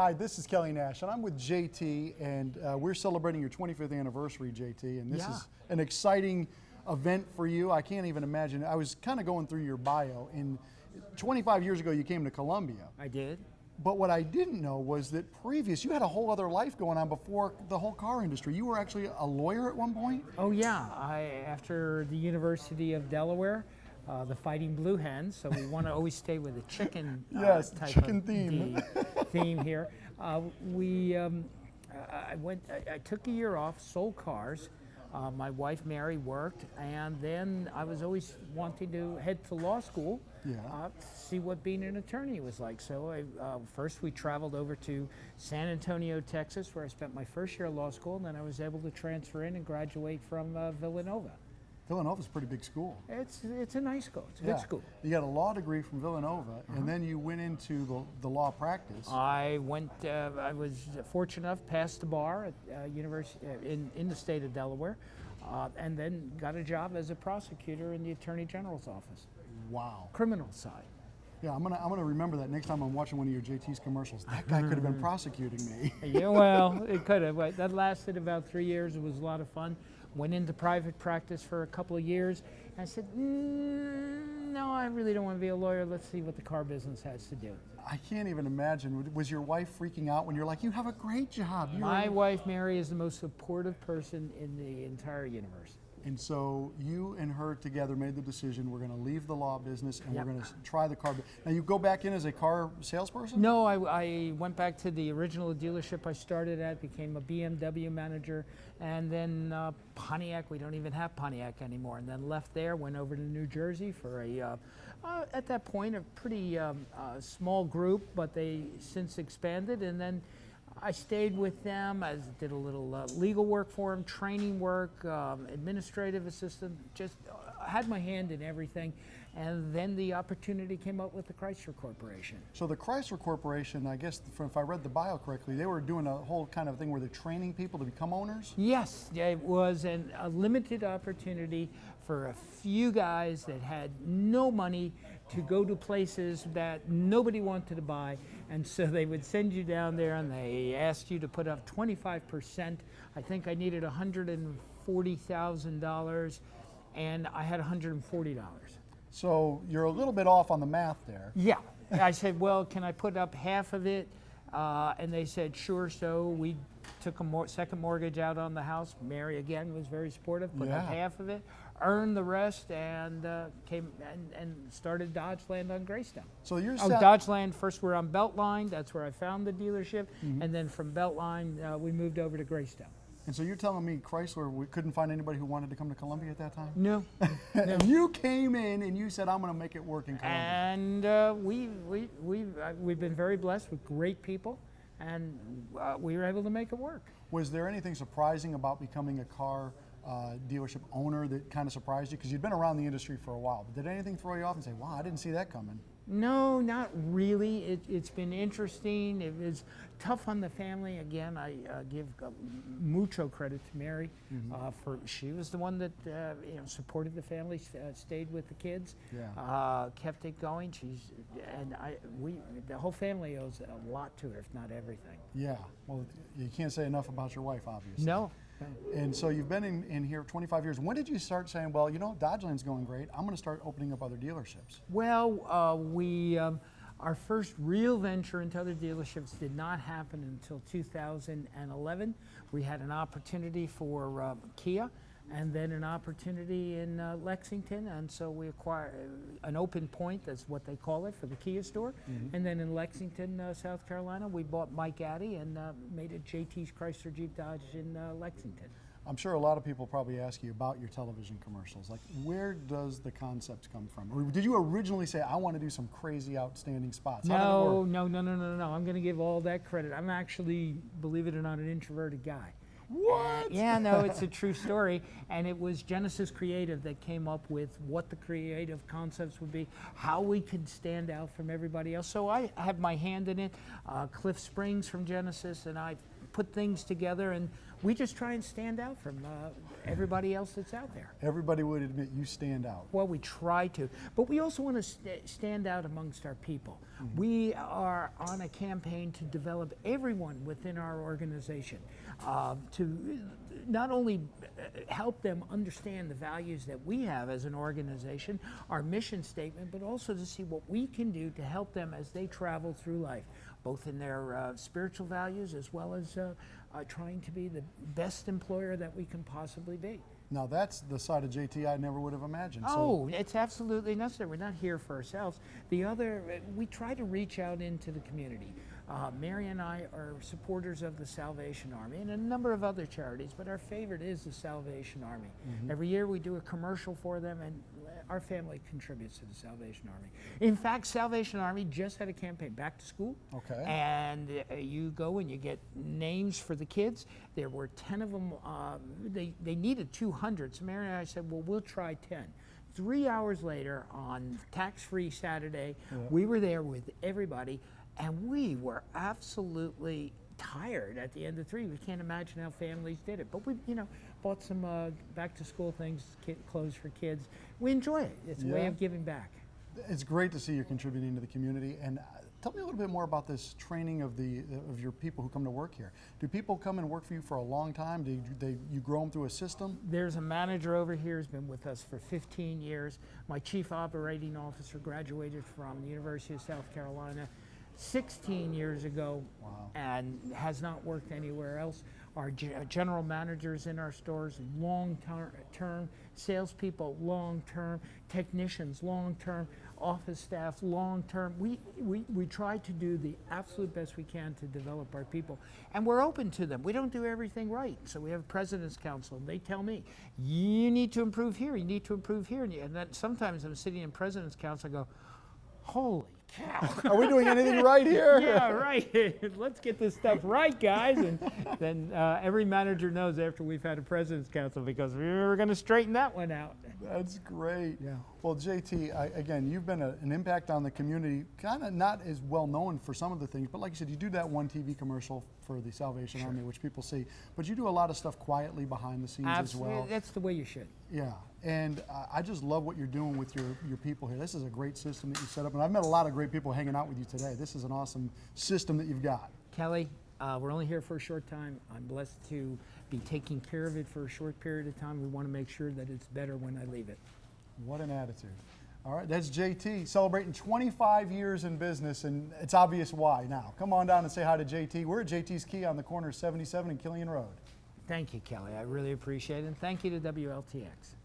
Hi, this is Kelly Nash, and I'm with JT, and we're celebrating your 25th anniversary, JT, and this is an exciting event for you. I can't even imagine. I was kind of going through your bio, and 25 years ago you came to Columbia. I did. But what I didn't know was that you had a whole other life going on before the whole car industry. You were actually a lawyer at one point? Oh yeah, after the University of Delaware, the Fighting Blue Hens, so we want to always stay with the chicken yes, type chicken of theme. theme here. I took a year off, sold cars. My wife Mary worked, and then I was always wanting to head to law school, see what being an attorney was like. So first we traveled over to San Antonio, Texas, where I spent my first year of law school, and then I was able to transfer in and graduate from Villanova. Villanova's a pretty big school. It's a nice school. It's a good school. You got a law degree from Villanova, and then you went into the law practice. I was fortunate enough, passed the bar at university in the state of Delaware, and then got a job as a prosecutor in the Attorney General's office. Wow. Criminal side. Yeah, I'm gonna remember that next time I'm watching one of your JT's commercials. That guy could have been prosecuting me. Yeah, well, it could have. That lasted about 3 years. It was a lot of fun. Went into private practice for a couple of years. And I said, no, I really don't want to be a lawyer. Let's see what the car business has to do. I can't even imagine. Was your wife freaking out when you're like, you have a great job? My wife, Mary, is the most supportive person in the entire universe. And so you and her together made the decision, we're going to leave the law business and we're going to try the car. Now you go back in as a car salesperson? No, I went back to the original dealership I started at, became a BMW manager, and then Pontiac, we don't even have Pontiac anymore, and then left there, went over to New Jersey for at that point, a pretty small group, but they since expanded, and then I stayed with them. I did a little legal work for them, training work, administrative assistant, just had my hand in everything. And then the opportunity came up with the Chrysler Corporation. So the Chrysler Corporation, I guess, if I read the bio correctly, they were doing a whole kind of thing where they're training people to become owners? Yes, it was a limited opportunity for a few guys that had no money to go to places that nobody wanted to buy, and so they would send you down there and they asked you to put up 25%. I think I needed $140,000 and I had $140. So you're a little bit off on the math there. Yeah, I said, well, can I put up half of it? And they said, sure. So we took a second mortgage out on the house. Mary, again, was very supportive, put up half of it, earned the rest, and came and started Dodgeland on Greystone. So you're Dodgeland, first we're on Beltline, that's where I found the dealership, and then from Beltline, we moved over to Greystone. And so you're telling me Chrysler, we couldn't find anybody who wanted to come to Columbia at that time? No. And you came in and you said, I'm going to make it work in Columbia. And we've been very blessed with great people, and we were able to make it work. Was there anything surprising about becoming a car dealership owner that kind of surprised you? Because you'd been around the industry for a while. But did anything throw you off and say, wow, I didn't see that coming? No, not really. It's been interesting. It was tough on the family. Again, I give mucho credit to Mary for she was the one that supported the family, stayed with the kids, kept it going. The whole family owes a lot to her, if not everything. Yeah. Well, you can't say enough about your wife, obviously. No. And so you've been in here 25 years. When did you start saying, well, Dodgeland's going great, I'm going to start opening up other dealerships? Well, our first real venture into other dealerships did not happen until 2011. We had an opportunity for Kia, and then an opportunity in Lexington, and so we acquired an open point, that's what they call it, for the Kia store. And then in Lexington, South Carolina, we bought Mike Addy and made it JT's Chrysler Jeep Dodge in Lexington. I'm sure a lot of people probably ask you about your television commercials. Like, where does the concept come from? Or did you originally say, I want to do some crazy, outstanding spots? No. I'm going to give all that credit. I'm actually, believe it or not, an introverted guy. What? Yeah, no, it's a true story. And it was Genesis Creative that came up with what the creative concepts would be, how we could stand out from everybody else. So I have my hand in it. Cliff Springs from Genesis, and I put things together, and we just try and stand out from everybody else that's out there. Everybody would admit you stand out. Well, we try to, but we also want to stand out amongst our people. We are on a campaign to develop everyone within our organization, to not only help them understand the values that we have as an organization, our mission statement, but also to see what we can do to help them as they travel through life, both in their spiritual values as well as trying to be the best employer that we can possibly be. Now that's the side of JT I never would have imagined. Oh, it's absolutely necessary. We're not here for ourselves. The other, we try to reach out into the community. Mary and I are supporters of the Salvation Army and a number of other charities, but our favorite is the Salvation Army. Every year we do a commercial for them, and our family contributes to the Salvation Army. In fact, Salvation Army just had a campaign, back to school. Okay. And you go and you get names for the kids. There were 10 of them. They needed 200. So Mary and I said, well, we'll try 10. 3 hours later, on tax-free Saturday, we were there with everybody, and we were absolutely tired at the end of 3. We can't imagine how families did it. But we, bought some back-to-school things, clothes for kids. We enjoy it. It's a way of giving back. It's great to see you're contributing to the community. And tell me a little bit more about this training of your people who come to work here. Do people come and work for you for a long time? Do you grow them through a system? There's a manager over here who's been with us for 15 years. My chief operating officer graduated from the University of South Carolina 16 years ago. Wow. And has not worked anywhere else. Our general managers in our stores, long-term, salespeople, long-term, technicians, long-term, office staff, long-term. We try to do the absolute best we can to develop our people, and we're open to them. We don't do everything right, so we have a President's Council, and they tell me, you need to improve here, you need to improve here, and then sometimes I'm sitting in President's Council and go, holy cow. Are we doing anything right here? Yeah, right. Let's get this stuff right, guys. And then every manager knows after we've had a President's Council, because we're going to straighten that one out. That's great. Yeah. Well, JT, again, you've been an impact on the community, kind of not as well known for some of the things, but like you said, you do that one TV commercial for the Salvation Army, which people see, but you do a lot of stuff quietly behind the scenes as well. That's the way you should. Yeah, and I just love what you're doing with your people here. This is a great system that you set up, and I've met a lot of great people hanging out with you today. This is an awesome system that you've got. Kelly, we're only here for a short time. I'm blessed to be taking care of it for a short period of time. We want to make sure that it's better when I leave it. What an attitude. All right, that's JT celebrating 25 years in business, and it's obvious why now. Come on down and say hi to JT. We're at JT's Key on the corner of 77 and Killian Road. Thank you, Kelly. I really appreciate it. And thank you to WLTX.